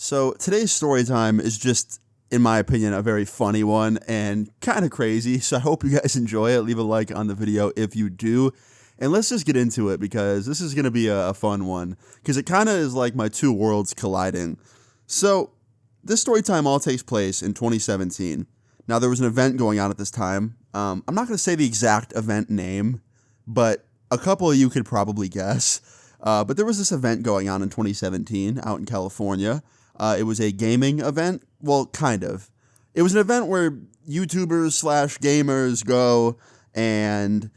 So today's story time is just, in my opinion, a very funny one and kind of crazy. So I hope you guys enjoy it. Leave a like on the video if you do. And let's just get into it because this is going to be a fun one because it kind of is like my two worlds colliding. So this story time all takes place in 2017. Now there was an event going on at this time. I'm not going to say the exact event name, but a couple of you could probably guess. But there was this event going on in 2017 out in California. It was a gaming event. Well, kind of. It was an event where YouTubers/gamers go and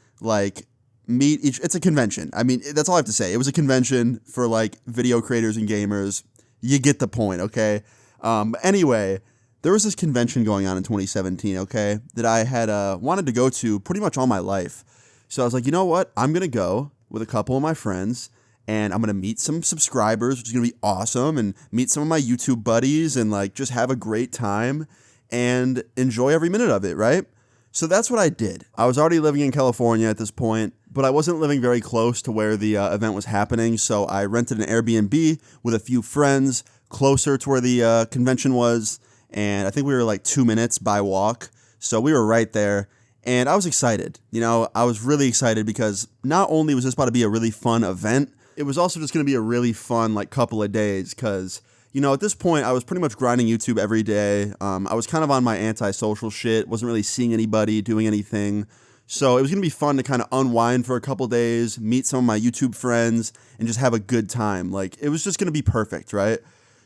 meet each. It's a convention. I mean, that's all I have to say. It was a convention for video creators and gamers. You get the point, okay? Anyway, there was this convention going on in 2017, okay, that I had wanted to go to pretty much all my life. So I was like, you know what? I'm gonna go with a couple of my friends. And I'm going to meet some subscribers, which is going to be awesome, and meet some of my YouTube buddies and just have a great time and enjoy every minute of it, right? So that's what I did. I was already living in California at this point, but I wasn't living very close to where the event was happening. So I rented an Airbnb with a few friends closer to where the convention was. And I think we were 2 minutes by walk. So we were right there. And I was excited. I was really excited because not only was this about to be a really fun event, it was also just going to be a really fun couple of days because, at this point, I was pretty much grinding YouTube every day. I was kind of on my antisocial shit, wasn't really seeing anybody, doing anything. So it was going to be fun to kind of unwind for a couple days, meet some of my YouTube friends, and just have a good time. It was just going to be perfect, right?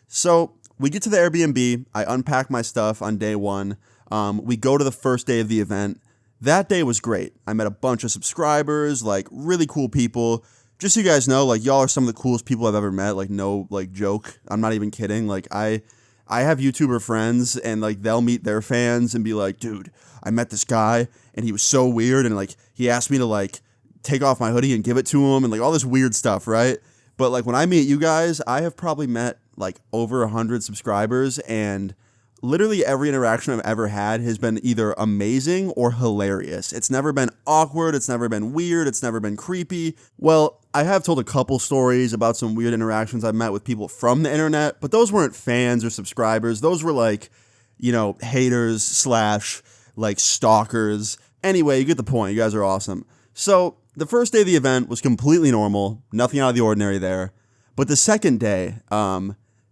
So we get to the Airbnb. I unpack my stuff on day one. We go to the first day of the event. That day was great. I met a bunch of subscribers, really cool people. Just so you guys know, y'all are some of the coolest people I've ever met. No, joke. I'm not even kidding. I have YouTuber friends, and, they'll meet their fans and be like, dude, I met this guy, and he was so weird, and, he asked me to, take off my hoodie and give it to him, and, all this weird stuff, right? But, when I meet you guys, I have probably met, over 100 subscribers, and literally every interaction I've ever had has been either amazing or hilarious. It's never been awkward. It's never been weird. It's never been creepy. Well, I have told a couple stories about some weird interactions I've met with people from the internet, but those weren't fans or subscribers. Those were haters / stalkers. Anyway, you get the point. You guys are awesome. So the first day of the event was completely normal. Nothing out of the ordinary there. But the second day,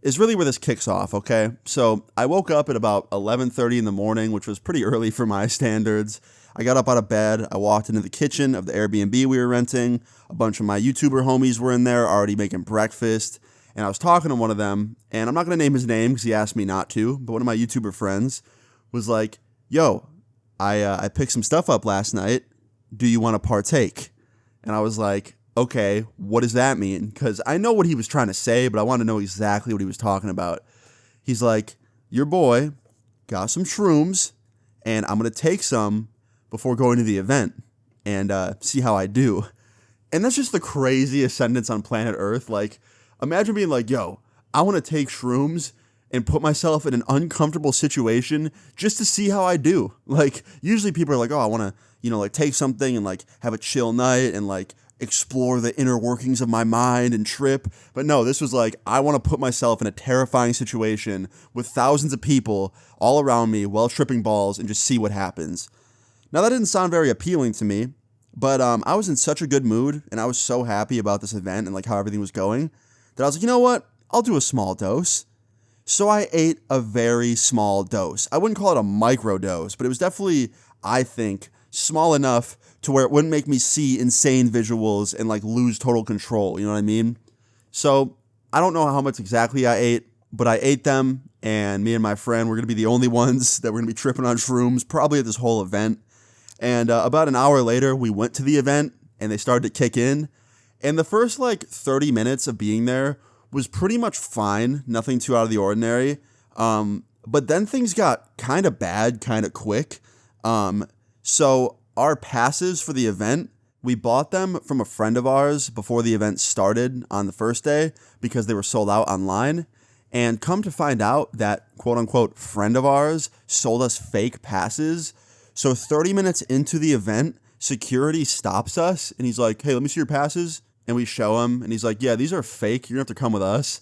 is really where this kicks off, okay? So I woke up at about 11:30 in the morning, which was pretty early for my standards. I got up out of bed. I walked into the kitchen of the Airbnb we were renting. A bunch of my YouTuber homies were in there already making breakfast. And I was talking to one of them, and I'm not going to name his name because he asked me not to, but one of my YouTuber friends was like, yo, I picked some stuff up last night. Do you want to partake? And I was like, okay, what does that mean? Because I know what he was trying to say, but I want to know exactly what he was talking about. He's like, your boy got some shrooms, and I'm going to take some before going to the event and see how I do. And that's just the craziest sentence on planet Earth. Imagine being like, yo, I want to take shrooms and put myself in an uncomfortable situation just to see how I do. Usually people are like, oh, I want to, take something and have a chill night and explore the inner workings of my mind and trip. But no, this was I want to put myself in a terrifying situation with thousands of people all around me while tripping balls and just see what happens. Now, that didn't sound very appealing to me, but I was in such a good mood and I was so happy about this event and how everything was going that I was like, you know what? I'll do a small dose. So I ate a very small dose. I wouldn't call it a micro dose, but it was definitely, I think, small enough to where it wouldn't make me see insane visuals and lose total control. You know what I mean? So I don't know how much exactly I ate, but I ate them, and me and my friend were going to be the only ones that were going to be tripping on shrooms probably at this whole event. And about an hour later, we went to the event and they started to kick in. And the first 30 minutes of being there was pretty much fine. Nothing too out of the ordinary. But then things got kind of bad, kind of quick. So our passes for the event, we bought them from a friend of ours before the event started on the first day because they were sold out online. And come to find out that quote unquote friend of ours sold us fake passes. So 30 minutes into the event, security stops us and he's like, hey, let me see your passes. And we show him and he's like, yeah, these are fake. You're gonna have to come with us.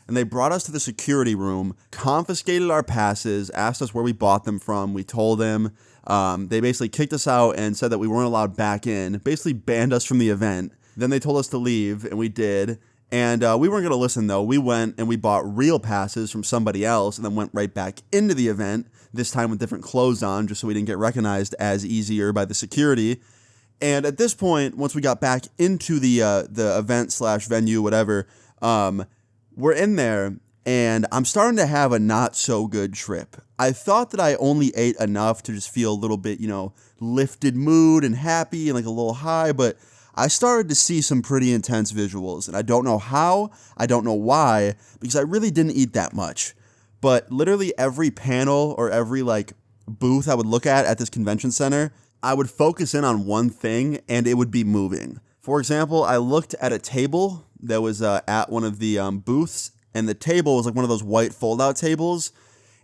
and they brought us to the security room, confiscated our passes, asked us where we bought them from. We told them. They basically kicked us out and said that we weren't allowed back in, basically banned us from the event. Then they told us to leave, and we did. And we weren't going to listen, though. We went and we bought real passes from somebody else and then went right back into the event, this time with different clothes on, just so we didn't get recognized as easier by the security. And at this point, once we got back into the event/venue, whatever, we're in there, and I'm starting to have a not-so-good trip. I thought that I only ate enough to just feel a little bit, lifted mood and happy and like a little high, but I started to see some pretty intense visuals, and I don't know how, I don't know why, because I really didn't eat that much. But literally every panel or every booth I would look at this convention center, I would focus in on one thing, and it would be moving. For example, I looked at a table that was at one of the booths, and the table was like one of those white fold-out tables,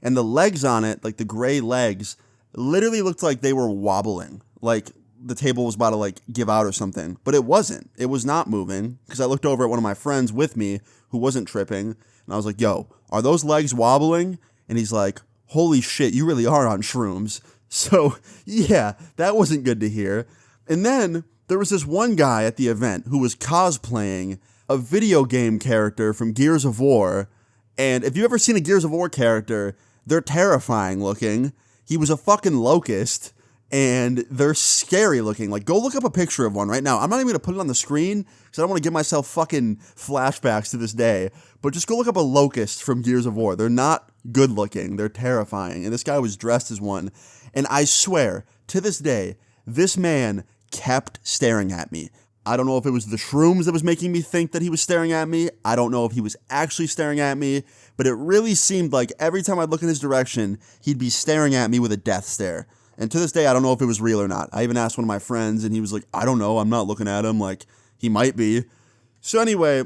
and the legs on it, like the gray legs, literally looked like they were wobbling, like the table was about to give out or something, but it wasn't. It was not moving, because I looked over at one of my friends with me who wasn't tripping, and I was like, yo, are those legs wobbling? And he's like, holy shit, you really are on shrooms. So yeah, that wasn't good to hear. And then there was this one guy at the event who was cosplaying a video game character from Gears of War, and if you've ever seen a Gears of War character, they're terrifying looking. He was a fucking locust, and they're scary looking. Go look up a picture of one right now. I'm not even going to put it on the screen because I don't want to give myself fucking flashbacks to this day. But just go look up a locust from Gears of War. They're not good looking. They're terrifying. And this guy was dressed as one. And I swear, to this day, this man kept staring at me. I don't know if it was the shrooms that was making me think that he was staring at me. I don't know if he was actually staring at me. But it really seemed like every time I'd look in his direction, he'd be staring at me with a death stare. And to this day, I don't know if it was real or not. I even asked one of my friends, and he was like, I don't know, I'm not looking at him, he might be. So anyway,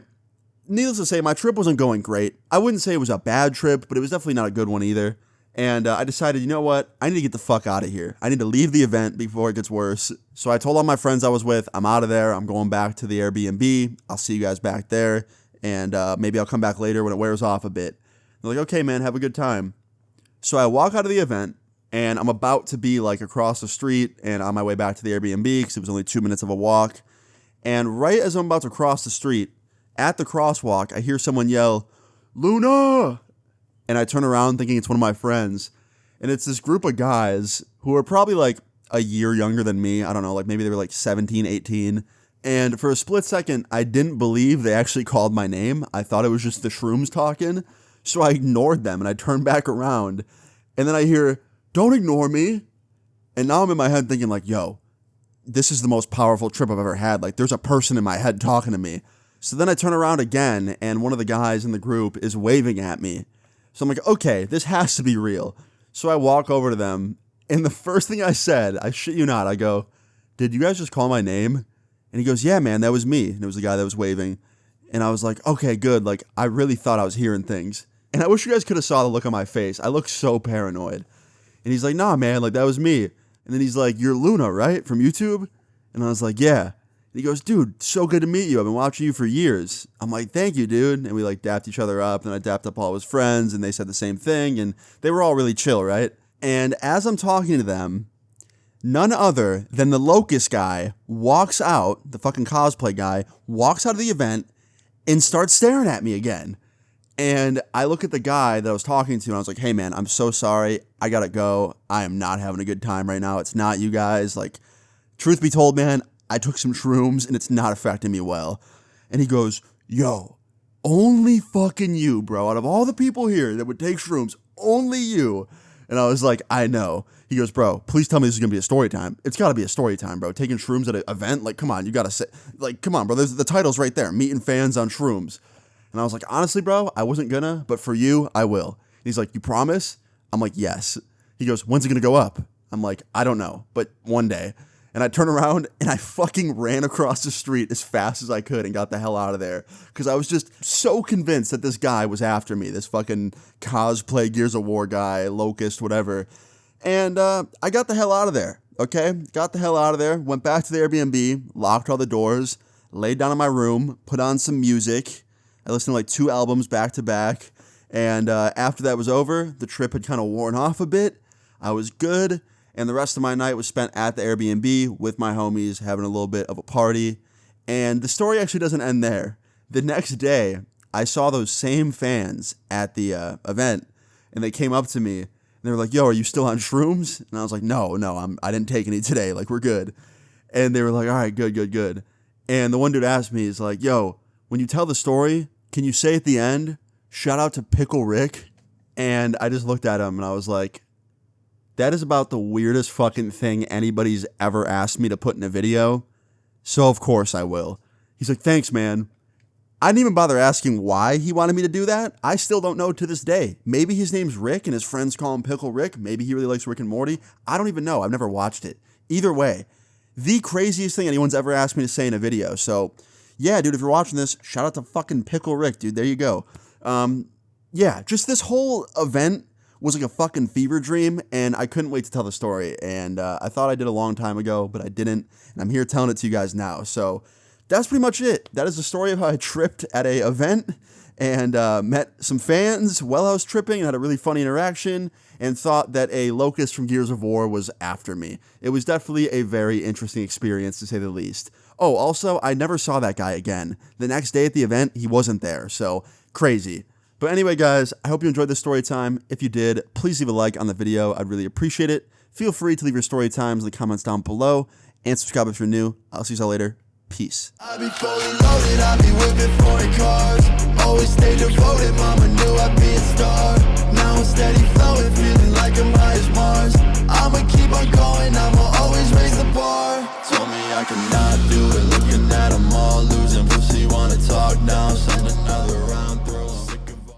needless to say, my trip wasn't going great. I wouldn't say it was a bad trip, but it was definitely not a good one either. And I decided, you know what, I need to get the fuck out of here. I need to leave the event before it gets worse. So I told all my friends I was with, I'm out of there, I'm going back to the Airbnb, I'll see you guys back there, and maybe I'll come back later when it wears off a bit. They're like, okay man, have a good time. So I walk out of the event, and I'm about to be across the street and on my way back to the Airbnb because it was only 2 minutes of a walk. And right as I'm about to cross the street, at the crosswalk, I hear someone yell, Luna! And I turn around thinking it's one of my friends. And it's this group of guys who are probably a year younger than me. I don't know, maybe they were 17, 18. And for a split second, I didn't believe they actually called my name. I thought it was just the shrooms talking. So I ignored them and I turned back around. And then I hear, don't ignore me. And now I'm in my head thinking yo, this is the most powerful trip I've ever had. There's a person in my head talking to me. So then I turn around again, and one of the guys in the group is waving at me. So I'm like, okay, this has to be real. So I walk over to them, and the first thing I said, I shit you not, I go, did you guys just call my name? And he goes, yeah, man, that was me. And it was the guy that was waving. And I was like, okay, good. I really thought I was hearing things. And I wish you guys could have saw the look on my face. I look so paranoid. And he's like, nah, man, that was me. And then he's like, you're Luna, right? From YouTube? And I was like, yeah. And he goes, dude, so good to meet you. I've been watching you for years. I'm like, thank you, dude. And we dapped each other up. And I dapped up all his friends, and they said the same thing. And they were all really chill, right? And as I'm talking to them, none other than the locust guy walks out, the fucking cosplay guy, walks out of the event and starts staring at me again. And I look at the guy that I was talking to, and I was like, hey, man, I'm so sorry. I gotta go. I am not having a good time right now. It's not you guys. Truth be told, man, I took some shrooms, and it's not affecting me well. And he goes, yo, only fucking you, bro. Out of all the people here that would take shrooms, only you. And I was like, I know. He goes, bro, please tell me this is going to be a story time. It's got to be a story time, bro. Taking shrooms at an event? Come on, you got to say, come on, bro. There's the title's right there. Meeting fans on shrooms. And I was like, honestly, bro, I wasn't gonna, but for you, I will. And he's like, you promise? I'm like, yes. He goes, when's it gonna go up? I'm like, I don't know, but one day. And I turn around and I fucking ran across the street as fast as I could and got the hell out of there. Because I was just so convinced that this guy was after me, this fucking cosplay Gears of War guy, Locust, whatever. And I got the hell out of there, okay? Got the hell out of there, went back to the Airbnb, locked all the doors, laid down in my room, put on some music, I listened to like 2 albums back to back. And after that was over, the trip had kind of worn off a bit. I was good. And the rest of my night was spent at the Airbnb with my homies, having a little bit of a party. And the story actually doesn't end there. The next day, I saw those same fans at the event, and they came up to me, and they were like, yo, are you still on shrooms? And I was like, no, I didn't take any today. Like, we're good. And they were like, all right, good. And the one dude asked me, he's like, yo, when you tell the story, can you say at the end, shout out to Pickle Rick? And I just looked at him, and I was like, that is about the weirdest fucking thing anybody's ever asked me to put in a video. So of course I will. He's like, thanks, man. I didn't even bother asking why he wanted me to do that. I still don't know to this day. Maybe his name's Rick and his friends call him Pickle Rick. Maybe he really likes Rick and Morty. I don't even know. I've never watched it. Either way, the craziest thing anyone's ever asked me to say in a video. So yeah, dude, if you're watching this, shout out to fucking Pickle Rick, dude. There you go. Yeah, just this whole event was like a fucking fever dream, and I couldn't wait to tell the story. And I thought I did a long time ago, but I didn't, and I'm here telling it to you guys now. So that's pretty much it. That is the story of how I tripped at a event and met some fans while I was tripping and had a really funny interaction and thought that a locust from Gears of War was after me. It was definitely a very interesting experience, to say the least. Oh, also, I never saw that guy again. The next day at the event, he wasn't there, so crazy. But anyway, guys, I hope you enjoyed this story time. If you did, please leave a like on the video. I'd really appreciate it. Feel free to leave your story times in the comments down below, and subscribe if you're new. I'll see you all later. Peace. I be fully loaded, I be whipping foreign cars. Always stay devoted, mama.